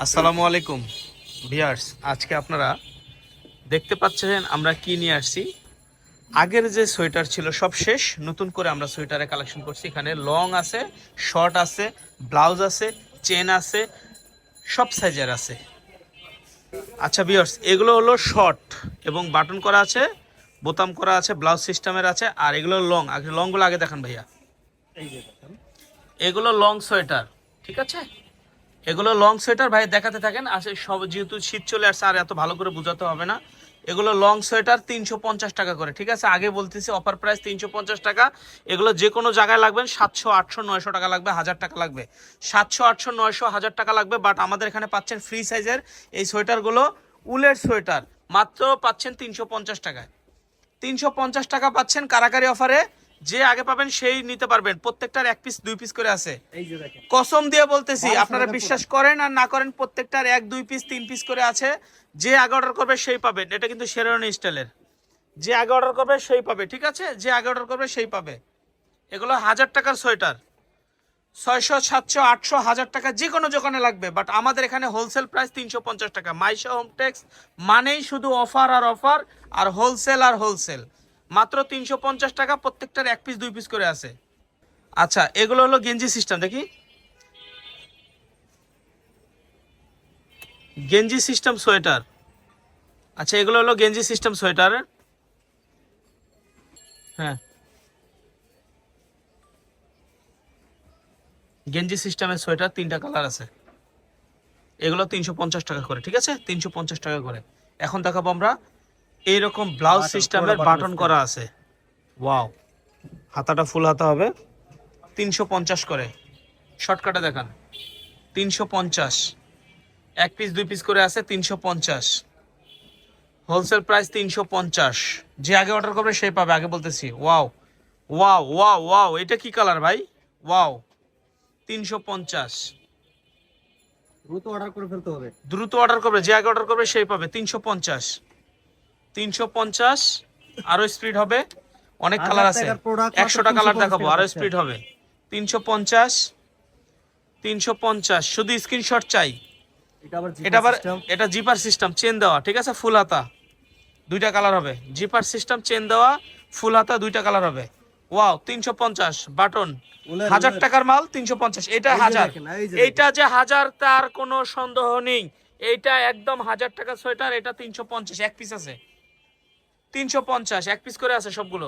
আসসালামু আলাইকুম ভিউয়ার্স, আজকে আপনারা দেখতে পাচ্ছেন আমরা কি নিয়ে আসছি। আগের যে সোয়েটার ছিল সব শেষ, নতুন করে আমরা সোয়েটারে কালেকশন করছি। এখানে লং আছে, শর্ট আছে, ব্লাউজ আছে, চেন আছে, সব সাইজের আছে। আচ্ছা ভিউয়ার্স, এগুলো হলো শর্ট এবং বাটন করা আছে, বোতাম করা আছে, ব্লাউজ সিস্টেমের আছে। আর এগুলো লং, আগে লংগুলো আগে দেখান ভাইয়া। এই যে দেখেন, এগুলো লং সোয়েটার, ঠিক আছে। এগুলো লং সোয়েটার ভাই, দেখাতে থাকেন। আসলে সব যেহেতু শীত চলে আসছে আর এত ভালো করে বোঝাতে হবে না। এগুলো লং সোয়েটার 350 টাকা করে, ঠিক আছে। আগে বলতেছি অফার প্রাইস 350 টাকা। এগুলো যে কোনো জায়গায় লাগবেন 700, 800, 900 টাকা লাগবে, 1000 টাকা লাগবে, 700, 800, 900, 1000 টাকা লাগবে। বাট আমাদের এখানে পাচ্ছেন ফ্রি সাইজের এই সোয়েটারগুলো, উলের সোয়েটার মাত্র পাচ্ছেন 350 টাকায়। 350 টাকা পাচ্ছেন কারাকারি অফারে। যে আগে পাবেন সেই নিতে পারবেন। প্রত্যেকটার 1 পিস 2 পিস করে আছে। এই যে দেখেন, কসম দিয়ে বলতেছি, 1200 আপনারা টাকা বিশ্বাস প্রোডাক্ট। করেন আর না করেন, প্রত্যেকটার 1, 2 পিস 3 পিস করে আছে। যে আগে অর্ডার করবে সেই পাবেন। এটা কিন্তু শেরওয়ানি স্টাইলের। যে আগে অর্ডার করবে সেই পাবে, ঠিক আছে। যে আগে অর্ডার করবে সেই পাবে। এগুলো 1000 টাকার সোয়েটার, 600, 700, 800, 1000 টাকা যে কোনো দোকানে লাগবে। বাট আমাদের এখানে হোলসেল প্রাইস 350 টাকা। মাইশা হোমটেক্স মানেই শুধু অফার আর অফার, আর হোলসেল আর হোলসেল। মাত্র 350 টাকা, প্রত্যেকটার 1 পিস 2 পিস করে আছে। আচ্ছা, এগুলো হলো গেঞ্জি সিস্টেম, দেখি। গেঞ্জি সিস্টেম সোয়েটার। আচ্ছা, এগুলো হলো গেঞ্জি সিস্টেম সোয়েটার। হ্যাঁ, গেঞ্জি সিস্টেমের সোয়েটার 3টা কালার আছে। এগুলো 350 টাকা করে, ঠিক আছে, 350 টাকা করে। এখন দেখাবো আমরা এইরকম ব্লাউজ বাটন, পুরো সিস্টেমের বাটন বাটন স্টাইল। করা আছে। ওয়াও, হাতাটা ফুল হাতা হবে, 350 করে। শর্টকাটে দেখান, 350। 1 পিস 2 পিস করে আছে, 350। Wholesale price 350। যে আগে অর্ডার করবে সেই পাবে, আগে বলতেছি। ওয়াও ওয়াও ওয়াও ওয়াও, এটা কি কালার ভাই? ওয়াও, 350। দ্রুত অর্ডার করে ফেলতে হবে। দ্রুত অর্ডার করবে, যে আগে অর্ডার করবে সেই পাবে। 350, 350। আরো স্পিড হবে, অনেক 1000 কালার আছে। টাকার প্রোডাক্ট মাত্র 100টা কালার 350 দেখাবো, টাকা আরো পাচ্ছেন। স্পিড হবে। 350, 350। শুধু স্ক্রিনশট চাই। এটা আবার এটা জিপার আবার, সিস্টেম। এটা জিপার সিস্টেম, চেন দেওয়া, ঠিক আছে। ফুল হাতা 2টা কালার হবে। জিপার সিস্টেম, চেন দেওয়া, ফুল হাতা 2টা কালার হবে। ওয়াও, 350। বাটন, উলের 1000 উলের টাকার মাল 350। এটা এই যে 1000, দেখেন, এই যে এইটা দেখেন, যে 1000 তার কোনো সন্দেহ নেই। এইটা একদম 1000 টাকা সোয়েটার। এটা 350, 1 পিস আছে। 350, 1 পিস করে আছে সবগুলো।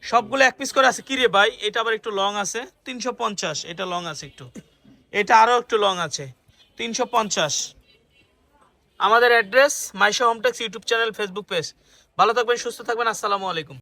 সবগুলো 1 পিস করে আছে। কি রে ভাই, এটা আবার একটু লং আছে। 350, এটা লং আছে একটু, এটা আরো একটু লং আছে। 350। আমাদের address Maisha Hometex, YouTube channel, Facebook page. ভালো থাকবেন, সুস্থ থাকবেন। আসসালামু আলাইকুম।